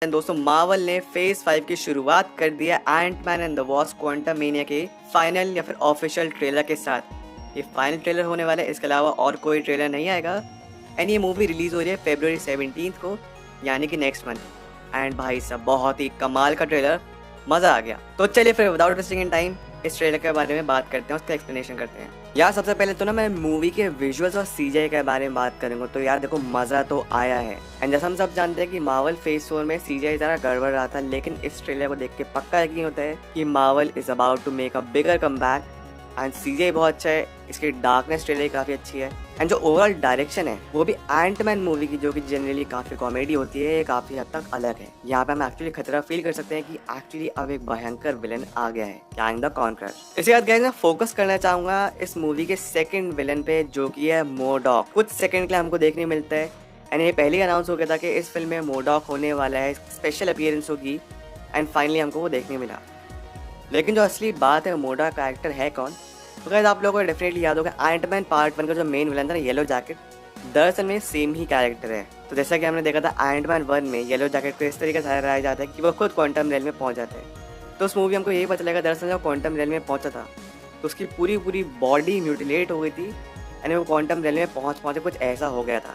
दोस्तों मार्वल ने फेज 5 की शुरुआत कर दिया Ant Man and the Wasp Quantumania के फाइनल या फिर ऑफिशियल ट्रेलर के साथ। ये फाइनल ट्रेलर होने वाला है, इसके अलावा और कोई ट्रेलर नहीं आएगा। एंड ये मूवी रिलीज हो रही है February 17 को, यानी कि नेक्स्ट मंथ। एंड भाई साहब बहुत ही कमाल का ट्रेलर, मज़ा आ गया। तो चलिए फिर विदाउट वेस्टिंग इन टाइम इस ट्रेलर के बारे में बात करते हैं, उसका एक्सप्लेनेशन करते हैं। यार सबसे पहले तो ना मैं मूवी के विजुअल्स और सीजीआई के बारे में बात करूंगा। तो यार देखो मज़ा तो आया है। एंड जैसा हम सब जानते हैं कि मार्वल फेज 4 में सीजीआई ज़रा गड़बड़ रहा था, लेकिन इस ट्रेलर को देख के पक्का यकीन होता है कि Marvel is about to make a bigger comeback. And CGI बहुत अच्छा है, इसकी डार्कनेस ट्रेलर काफ़ी अच्छी है। एंड जो ओवरऑल डायरेक्शन है वो भी एंटमैन मूवी की, जो कि जनरली काफ़ी कॉमेडी होती है, काफ़ी हद तक अलग है। यहाँ पे हम एक्चुअली खतरा फील कर सकते हैं कि एक्चुअली अब एक भयंकर विलन आ गया है, कैंग द कॉन्करर। इसके बाद गाइस मैं फोकस करना चाहूँगा इस मूवी के सेकंड विलन पे, जो कि है मोडॉक। कुछ सेकंड के लिए हमको देखने मिलता है। एंड ये पहले ही अनाउंस हो गया था कि इस फिल्म में मोडॉक होने वाला है, स्पेशल अपीयरेंस होगी। एंड फाइनली हमको वो देखने मिला। लेकिन जो असली बात है मोडॉक का एक्टर है कौन, तो गाइस आप लोगों को डेफिनेटली याद होगा एंटमैन पार्ट 1 का जो मेन विलन था येलो जैकेट, दरअसल में सेम ही कैरेक्टर है। तो जैसा कि हमने देखा था एंटमैन 1 में येलो जैकेट को इस तरीके से हराया जाता है कि वो खुद क्वांटम रेल में पहुंच जाता है। तो उस मूवी हमको यही पता चलेगा दरअसल जब क्वांटम रेल में पहुंचा था तो उसकी पूरी बॉडी म्यूटिलेट हो गई थी। एंड वो क्वांटम रेल में पहुँचे कुछ ऐसा हो गया था।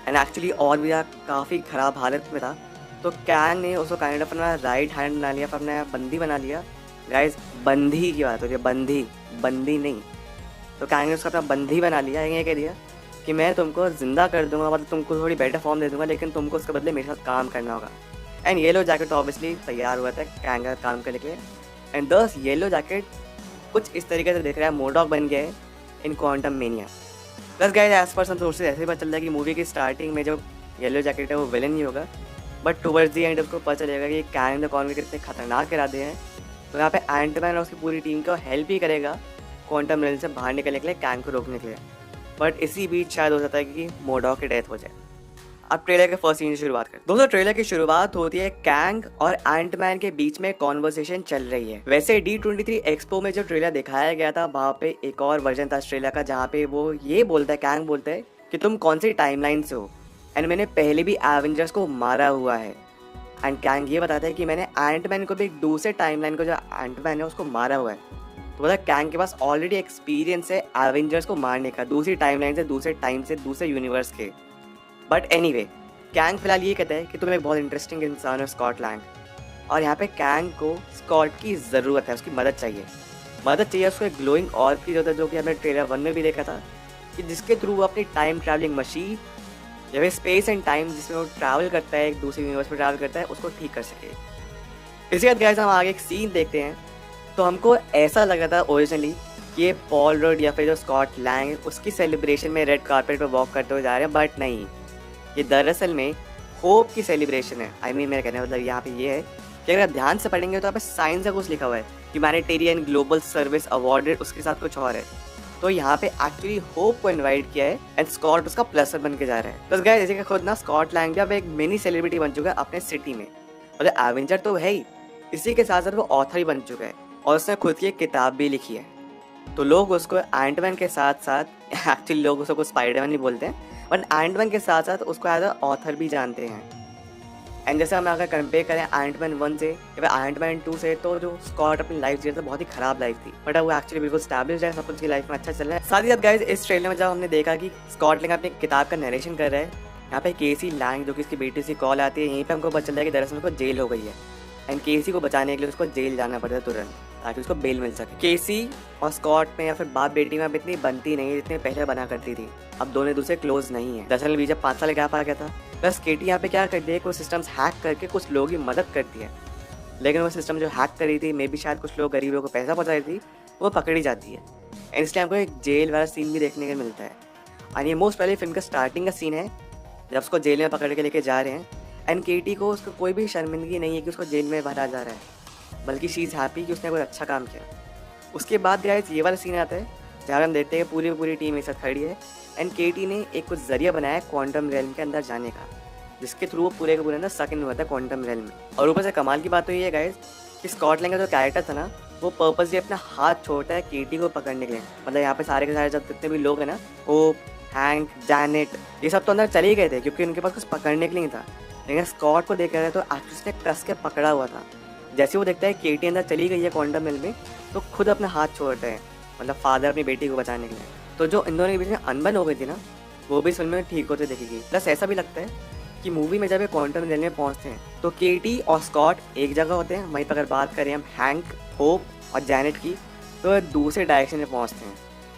एंड एक्चुअली और भी काफ़ी ख़राब हालत में था। तो कैंग ने उसको काइंड ऑफ अपना राइट हैंड बना लिया, फिर अपना बंदी बना लिया। गाइस बंदी की बात हो रही है, बंदी नहीं। तो कैंग ने उसको अपना बंदी बना लिया। ये कह दिया कि मैं तुमको जिंदा कर दूंगा, मतलब तुमको थोड़ी बेटर फॉर्म दे दूंगा, लेकिन तुमको उसके बदले मेरे साथ काम करना होगा। एंड येलो जैकेट ऑब्वियसली तैयार हुआ था कैंग का काम करने के लिए। एंड दस येलो जैकेट कुछ इस तरीके से दिख रहा है, मोडॉक बन गया है in Quantumania. Plus guys as per some sources ऐसे ही पता चल रहा है कि मूवी की स्टार्टिंग में जो येलो जैकेट है वो विलन ही होगा, बट टुवर्ड्स दी एंड उसको पता चलेगा कि कैंग द कॉन्करर कितने खतरनाक इरादे हैं। तो यहाँ पे एंटमैन और उसकी पूरी टीम को हेल्प ही करेगा क्वांटम रेल से बाहर निकलने के लिए, कैंग को रोकने के लिए। बट इसी बीच शायद हो जाता है कि मोडॉक की डेथ हो जाए। अब ट्रेलर के फर्स्ट सीन की शुरुआत करें। दोस्तों ट्रेलर की शुरुआत होती है कैंग और एंटमैन के बीच में कॉन्वर्सेशन चल रही है। वैसे D23 एक्सपो में जो ट्रेलर दिखाया गया था वहाँ पे एक और वर्जन था ट्रेलर का, जहाँ पे वो ये बोलता है, कैंग बोलता है कि तुम कौन सी टाइमलाइन से हो एंड मैंने पहले भी एवेंजर्स को मारा हुआ है। एंड कैंग ये बताता है कि मैंने एंटमैन को भी एक दूसरे टाइमलाइन को, जो एंटमैन है उसको मारा हुआ है। तो मतलब कैंग के पास ऑलरेडी एक्सपीरियंस है एवेंजर्स को मारने का, दूसरी टाइमलाइन से, दूसरे टाइम से, दूसरे यूनिवर्स के। बट एनीवे कैंग फिलहाल ये कहता है कि तुम एक बहुत इंटरेस्टिंग इंसान हो स्कॉट लैंग, और यहाँ पे कैंग को स्कॉट की ज़रूरत है, उसकी मदद चाहिए उसको एक ग्लोइंग ऑर्ब की जरूरत है, जो कि हमने ट्रेलर 1 में भी देखा था कि जिसके थ्रू वो अपनी टाइम ट्रैवलिंग मशीन या फिर स्पेस एंड टाइम जिसमें वो ट्रैवल करता है, एक दूसरे यूनिवर्स में ट्रैवल करता है, उसको ठीक कर सके। इसके बाद गाइस हम आगे एक सीन देखते हैं। तो हमको ऐसा लगा था ओरिजिनली कि ये पॉल रुड या फिर जो स्कॉट लैंग है उसकी सेलिब्रेशन में रेड कार्पेट पर वॉक करते हुए जा रहे हैं, बट नहीं, ये दरअसल में होप की सेलिब्रेशन है। आई मीन मेरा कहने का मतलब यहाँ पे ये है कि अगर आप ध्यान से पढ़ेंगे तो यहाँ पे साइंस का कुछ लिखा हुआ है, ह्यूमैनिटेरियन ग्लोबल सर्विस अवार्डेड, उसके साथ कुछ और है। तो यहाँ पे एक्चुअली होप को इनवाइट किया है एंड स्कॉट उसका प्लसर बन के जा रहा है। बस गाइस जैसे कि खुद ना स्कॉट लैंग अब एक मिनी सेलिब्रिटी बन चुका है अपने सिटी में, मतलब एवेंजर तो है ही, इसी के साथ साथ वो ऑथर ही बन चुका है और उसने खुद की एक किताब भी लिखी है। तो लोग उसको एंटमैन के साथ साथ, एक्चुअली लोग उसको स्पाइडरमैन ही बोलते हैं, बट एंटमैन के साथ साथ उसको एज अ ऑथर भी जानते हैं। एंड जैसे हम अगर कंपेयर करें एंटमैन 1 से या फिर एंटमैन 2 से, तो जो स्कॉट अपनी लाइफ जी था बहुत ही खराब लाइफ थी, बट अब वो एक्चुअली बिल्कुल स्टैब्लिश्ड है, सब कुछ की लाइफ में अच्छा चल रहा है। साथ ही साथ गाइस इस ट्रेलर में जब हमने देखा कि स्कॉट लैंग अपनी किताब का नरेशन कर रहा है, यहाँ पे केसी लैंग जो कि इसकी बेटी से कॉल आती है, यहीं पे हमको पता चल रहा है कि दरअसल उसको जेल हो गई है। एंड केसी को बचाने के लिए उसको जेल जाना पड़ता है तुरंत, ताकि उसको बेल मिल सके। केसी और स्कॉट में या फिर बाप बेटी में अब इतनी बनती नहीं है जितनी पहले बना करती थी। अब दोनों दूसरे क्लोज नहीं है। दरअसल बीच 5 साल गैप आ गया था। बस केटी यहाँ पे क्या करती है, कुछ सिस्टम्स हैक करके कुछ लोगों की मदद करती है, लेकिन वो सिस्टम जो हैक करी थी, मे बी शायद कुछ लोग गरीबों को पैसा पहुँचा रही थी, वो पकड़ी जाती है। एंड इसलिए हमको एक जेल वाला सीन भी देखने को मिलता है। और ये मोस्ट पहले फिल्म का स्टार्टिंग का सीन है, जब उसको जेल में पकड़ के लेके जा रहे हैं। एंड केटी को उसको कोई भी शर्मिंदगी नहीं है कि उसको जेल में भरा जा रहा है, बल्कि शी इज़ हैप्पी कि उसने कोई अच्छा काम किया। उसके बाद गाइस ये वाला सीन आता है जहाँ हम देखते हैं पूरी टीम एक साथ खड़ी है एंड केटी ने एक कुछ जरिया बनाया है क्वांटम रेलम के अंदर जाने का, जिसके थ्रू वो पूरे के पूरे अंदर सक इन हुआ था क्वांटम रेलम में। और ऊपर से कमाल की बात तो ये है गाइस कि स्कॉट लैंग का जो कैरेक्टर था ना, वो पर्पसली अपना हाथ छोड़ता है केटी को पकड़ने के लिए। मतलब यहाँ पे सारे के सारे जब जितने भी लोग हैं ना, होप, हैंक, जैनेट, ये सब तो अंदर चले गए थे क्योंकि उनके पास कुछ पकड़ने के लिए नहीं था, लेकिन स्कॉट को देख रहे थे तो एक्ट्रेस ने कस के पकड़ा हुआ था। जैसे वो देखता है केटी अंदर चली गई है क्वांटम रेल में, तो खुद अपना हाथ छोड़ता है, मतलब फादर अपनी बेटी को बचाने के लिए। तो जो इन दोनों के बीच में अनबन हो गई थी ना, वो भी इस फिल्म में ठीक होते दिखेगी। प्लस ऐसा भी लगता है कि मूवी में जब ये क्वांटम रेल में पहुंचते हैं तो केटी और स्कॉट एक जगह होते हैं, वहीं पर अगर बात करें हम हैंक, होप और जैनेट की, तो दूसरे डायरेक्शन में पहुंचते हैं।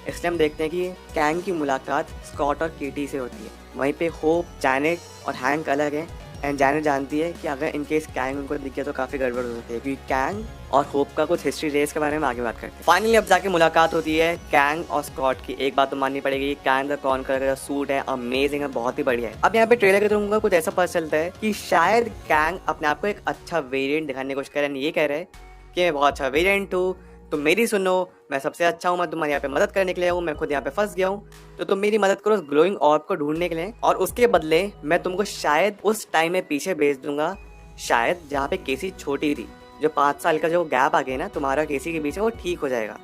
इसलिए हम देखते हैं कि कैंग की मुलाकात स्कॉट और केटी से होती है। वहीं पे होप, जैनेट और हैंक अलग है, एंड जैनेट जानती है कि अगर इनकेस कैंग उनको दिख गया तो काफ़ी गड़बड़ हो सकती है, क्योंकि कैंग और होप का कुछ हिस्ट्री रेस के बारे में आगे बात करते हैं। फाइनली अब जाके मुलाकात होती है कैंग और स्कॉट की। एक बात तो माननी पड़ेगी, कैंग द कॉन्करर का सूट है अमेजिंग है, बहुत ही बढ़िया है। अब यहाँ पे ट्रेलर के थ्रू कुछ ऐसा पता चलता है कि शायद कैंग अपने आप को एक अच्छा वेरिएंट दिखाने की कोशिश कर रहा है। ये कह रहे हैं कि मैं बहुत अच्छा वेरिएंट हूँ, तुम मेरी सुनो, मैं सबसे अच्छा हूँ, मैं तुम्हारे यहाँ पे मदद करने के लिए हूँ, मैं खुद यहाँ पे फंस गया हूँ, तो तुम मेरी मदद करो उस ग्लोइंग ऑर्ब को ढूंढने के लिए, और उसके बदले मैं तुमको शायद उस टाइम में पीछे भेज दूंगा, शायद जहाँ पे केसी छोटी थी, जो 5 साल का जो गैप आ गया ना तुम्हारा केसी के बीच में, वो ठीक हो जाएगा।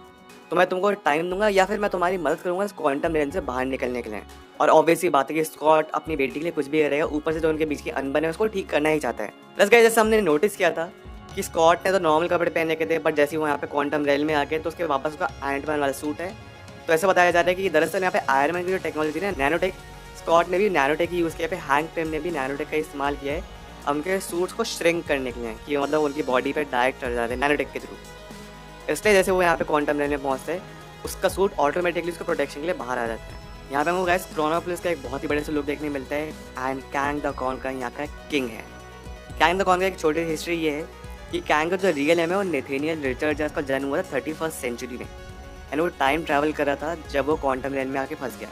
तो मैं तुमको टाइम दूंगा या फिर मैं तुम्हारी मदद करूंगा इस क्वांटम रेल से बाहर निकलने के लिए। और ऑब्वियसली बात है कि स्कॉट अपनी बेटी के लिए कुछ भी करेगा, ऊपर से जो उनके बीच की अनबन है उसको ठीक करना ही चाहता है। प्लस गाइस, जैसे हमने नोटिस किया था कि स्कॉट ने तो नॉर्मल कपड़े पहने के थे, बट जैसे वो यहाँ पे क्वांटम रेल में आ गए तो उसके वापस उसका आयरन वाला सूट है। तो ऐसा बताया जाता है कि दरअसल यहाँ पे आयरन मैन की जो टेक्नोलॉजी थी ना, नैनोटेक, स्कॉट ने भी नैनोटेक यूज़ किया, पे हैंक पेम ने भी नैनोटेक का इस्तेमाल किया है उनके सूट्स को श्रिंक करने के लिए, कि मतलब उनकी बॉडी पे डायरेक्ट चढ़ जाते हैं नैनोटेक के थ्रू। इसलिए जैसे वो यहाँ पे क्वांटम रेल में पहुँचते हैं, उसका सूट ऑटोमेटिकली उसको प्रोटेक्शन के लिए बाहर आ जाता है। यहाँ पे हमको गाइस क्रोनोपोलिस का एक बहुत ही बड़े से लुक देखने मिलता है, एंड कैंग द कॉन्कर यहाँ का किंग है। कैंग द कॉन्कर की एक छोटी हिस्ट्री ये है कि कैंग का जो रियल नेम है वो नेथेनियल रिचर्ड्स, जिसका जन्म हुआ था 31st सेंचुरी में, एंड वो टाइम ट्रैवल कर रहा था जब वो क्वांटम रेल में आके फंस गया।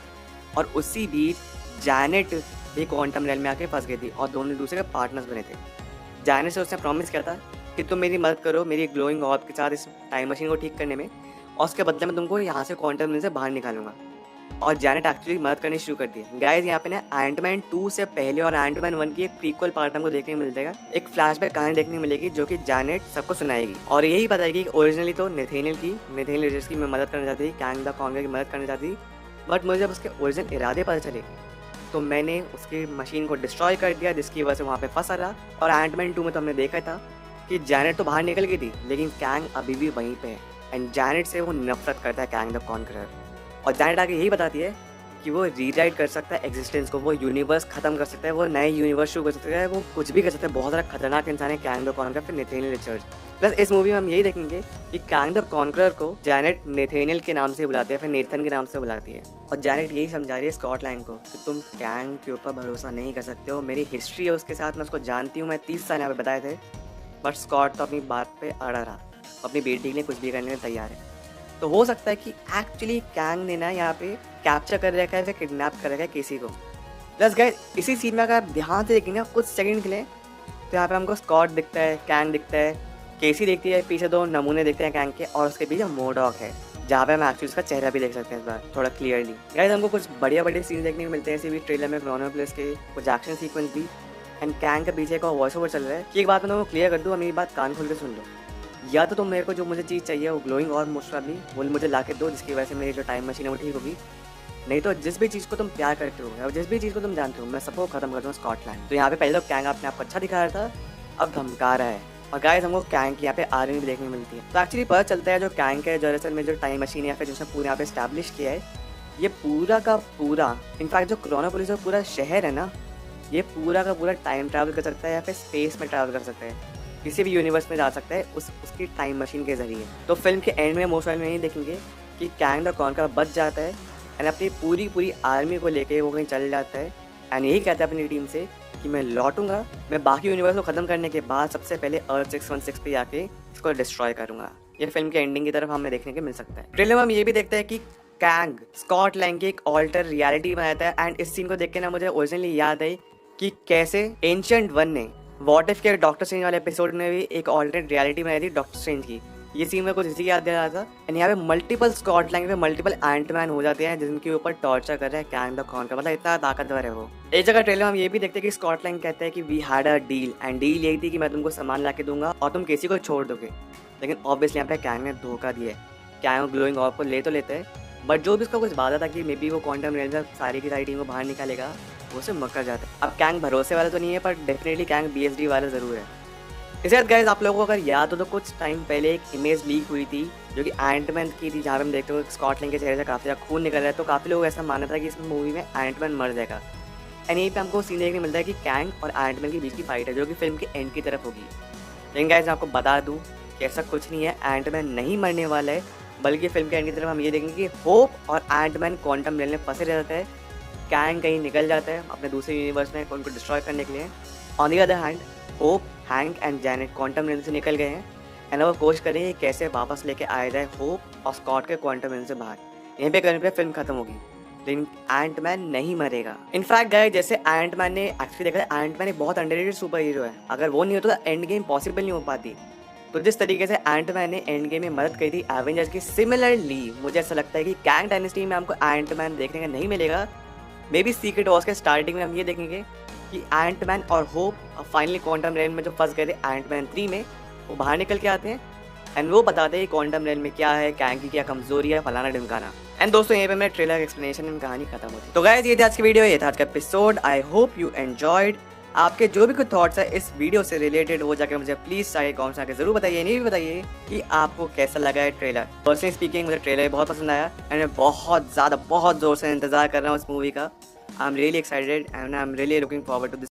और उसी बीच जैनेट भी क्वांटम रेल में आके फंस गई थी और दोनों एक दूसरे के पार्टनर्स बने थे। जैनेट से उसने प्रॉमिस किया था कि तुम मेरी मदद करो मेरी ग्लोइंग ऑर्ब के साथ इस टाइम मशीन को ठीक करने में, और उसके बदले में तुमको यहाँ से क्वांटम रेल से बाहर निकालूंगा। और जैनेट एक्चुअली मदद करनी शुरू कर दी। गाइस, यहाँ पे ना एंटमैन 2 से पहले और एंटमैन 1 की एक प्रीक्वल पार्ट हमको देखने को मिल जाएगा, एक फ्लैशबैक कहानी देखने को मिलेगी जो कि जैनेट सबको सुनाएगी और यही बताएगी कि ओरिजिनली तो नेथेनियल रिचर्ड्स की मैं मदद करना चाहती थी, कैंग द कॉन्कर की मदद करना चाहती थी, बट मुझे जब उसके ओरिजिनल इरादे पता चले तो मैंने उसकी मशीन को डिस्ट्रॉय कर दिया, जिसकी वजह से वहाँ पे फंसा रहा। और एंटमैन 2 में तो हमने देखा था कि जैनेट तो बाहर निकल गई थी, लेकिन कैंग अभी भी वहीं पे है, एंड जैनेट से वो नफरत करता है, कैंग द कॉन्करर। और जैनेट आगे यही बताती है कि वो रीराइट कर सकता है एग्जिस्टेंस को, वो यूनिवर्स खत्म कर सकता है, वो नए यूनिवर्स शुरू कर सकता है, वो कुछ भी कर सकता है। बहुत ज़्यादा खतरनाक इंसान है कैंग द कॉन्करर, फिर नेथेनियल रिचर्ड्स। प्लस इस मूवी में हम यही देखेंगे कि कैंग द कॉन्करर को जैनेट नेथेनियल के नाम से बुलाती है, फिर नेथन के नाम से बुलाती है, और जैनेट यही समझा रही है स्कॉटलैंड को कि तुम कैंग के ऊपर भरोसा नहीं कर सकते हो, मेरी हिस्ट्री है उसके साथ, मैं उसको जानती हूँ, मैं 30 साल यहाँ पे बताए थे, बट स्कॉट तो अपनी बात पे अड़ा रहा, अपनी बेटी के लिए कुछ भी करने में तैयार है। तो हो सकता है कि एक्चुअली कैंग ने ना यहाँ पे कैप्चर कर रखा है, फिर किडनैप कर रखा है किसी को। प्लस गाइस, इसी सीन में अगर आप ध्यान से देखेंगे कुछ सेकंड के लिए, तो यहाँ पे हमको स्कॉट दिखता है, कैंग दिखता है, केसी दिखती है, पीछे 2 नमूने दिखते हैं कैंग के, और उसके पीछे मोडॉक है, जहाँ पे हम एक्चुअली उसका चेहरा भी देख सकते हैं इस बार थोड़ा क्लियरली। गाइस, हमको कुछ बढ़िया सीन देखने को मिलते हैं, इसी भी ट्रेलर में क्रोनोपोलिस के कुछ एक्शन सीक्वेंस भी, एंड कैंग के पीछे का वॉइस ओवर चल रहा है। कि एक बात मैं तुमको क्लियर कर दूँ, मेरी बात कान खोल के सुन लो, या तो तुम मेरे को जो मुझे चीज़ चाहिए वो ग्लोइंग और मोस्ट प्रॉब्ली वो मुझे ला के दो, जिसकी वजह से मेरी जो टाइम मशीन है वो ठीक होगी, नहीं तो जिस भी चीज़ को तुम प्यार करते हो या जिस भी चीज़ को तुम जानते हो, मैं सबको खत्म कर दूँ स्कॉटलैंड। तो यहाँ पे पहले तो कैंग अपने आप को अच्छा दिखा रहा था, अब धमका रहा है। और गाइस, हमको कैंग की यहाँ पे आर्मी भी देखने मिलती है। तो एक्चुअली पता चलता है जो कैंग के दरअसल में जो टाइम मशीन है या फिर जिसने पूरा यहाँ पे स्टैब्लिश किया है, ये पूरा का पूरा, इनफैक्ट जो क्रोनोपोलिस जो पूरा शहर है ना, ये पूरा का पूरा टाइम ट्रैवल कर सकता है या फिर स्पेस में ट्रैवल कर सकता है, किसी भी यूनिवर्स में जा सकता है उसकी टाइम मशीन के जरिए। तो फिल्म के एंड में मोस्ट में नहीं देखेंगे कि कैंग द कॉन्करर बच जाता है एंड अपनी पूरी आर्मी को लेके वो कहीं चल जाता है, एंड यही कहता है अपनी टीम से कि मैं लौटूंगा, मैं बाकी यूनिवर्स को ख़त्म करने के बाद सबसे पहले अर्थ 616 पे आके इसको डिस्ट्रॉय करूंगा। ये फिल्म के एंडिंग की तरफ हमें देखने को मिल सकता है। ट्रेलर में हम ये भी देखते हैं कि कैंग स्कॉटलैंड की एक ऑल्टर रियलिटी बनाता है, एंड इस सीन को देख के ना मुझे ओरिजिनली याद आई कि कैसे एंशिएंट वन ने व्हाट इफ के डॉक्टर स्ट्रेंज वाले एपिसोड में भी एक ऑल्टरनेट रियलिटी बनाई थी डॉक्टर स्ट्रेंज की। ये सीन में कुछ इसी याद दे रहा था, एंड यहाँ पे मल्टीपल स्कॉटलैंड पे मल्टीपल एंटमैन हो जाते हैं जिनके ऊपर टॉर्चर कर रहे हैं कैंग द कॉन्करर, मतलब इतना ताकतवर है वो। एक जगह ट्रेलर में हम ये भी देखते हैं कि स्कॉटलैंड कहते हैं कि we had a deal, and deal यही थी कि मैं तुमको सामान ला के दूंगा और तुम किसी को छोड़ दोगे, लेकिन ऑब्वियसली यहाँ पे कैंग ने धोखा दिया है। कैंग ग्लोइंग ऑर्ब को ले तो लेते हैं, बट जो भी उसका कुछ वादा था कि मे बी वो क्वांटम रेल से सारी की सारी टीम को बाहर निकालेगा, से मुकर जाता है। अब कैंग भरोसे वाला तो नहीं है, पर डेफिनेटली कैंग BSD वाला ज़रूर है। इसके बाद गाइस आप लोगों को अगर याद हो तो कुछ टाइम पहले एक इमेज लीक हुई थी जो कि एंटमैन की थी, जहाँ पे हम देखते हो स्कॉटलैंड के चेहरे से काफ़ी ज़्यादा खून निकल रहा है। तो काफ़ी लोग ऐसा माना था कि इस मूवी में एंटमैन मर जाएगा। एंड यहीं पे हमको सीन देखने मिलता है कि कैंग और एंटमैन के बीच की फाइट है जो कि फिल्म के एंड की तरफ होगी। लेकिन गाइस मैं आपको बता दूँ कि ऐसा कुछ नहीं है, एंटमैन नहीं मरने वाला है, बल्कि फिल्म के एंड की तरफ हम ये देखेंगे कि होप और एंटमैन क्वांटम रेल में फंसे रहते हैं। कैंग कहीं निकल जाता है अपने दूसरे यूनिवर्स में उनको डिस्ट्रॉय करने के लिए। On the other hand hope, hang and Janet quantum rail से निकल गए हैं एंड वो कोशिश करेंगे कैसे वापस लेके आया जाए होप और स्कॉट के क्वांटम रेल से बाहर। यहीं पे करने पे फिल्म खत्म होगी, लेकिन एंटमैन नहीं मरेगा। इनफैक्ट गाइस जैसे एंटमैन ने एक्चुअली देखा है, एंटमैन एक बहुत अंडररेटेड सुपर हीरो है। अगर वो नहीं होता तो एंड गेम पॉसिबल नहीं हो पाती। तो जिस तरीके से एंटमैन ने एंड गेम में मदद करी थी एवेंजर्स की, सिमिलरली मुझे ऐसा लगता है कि कैंग डायनेस्टी में हमको एंटमैन देखने का नहीं मिलेगा। मे बी सीक्रेट वॉर्स के स्टार्टिंग में हम ये देखेंगे कि एंटमैन और होप फाइनली क्वांटम रेल में जो फंस गए थे एंटमैन 3 में, वो बाहर निकल के आते हैं एंड वो बताते हैं क्वांटम रेल में क्या है, कैंग की क्या कमजोरी है, फलाना ढिमकाना। एंड दोस्तों यहीं पे मेरे ट्रेलर एक्सप्लेनेशन में कहानी खत्म होती है। तो गाइस ये थी आज की वीडियो, ये था आज का episode. I hope you enjoyed. आपके जो भी कुछ थॉट्स है इस वीडियो से रिलेटेड वो जाकर मुझे प्लीज सारे कमेंट्स आके जरूर बताइए। नहीं भी बताइए कि आपको कैसा लगा है ट्रेलर। पर्सनली स्पीकिंग मुझे ट्रेलर बहुत पसंद आया एंड मैं बहुत जोर से इंतजार कर रहा हूँ इस मूवी का। I am really excited and I am really looking forward to this.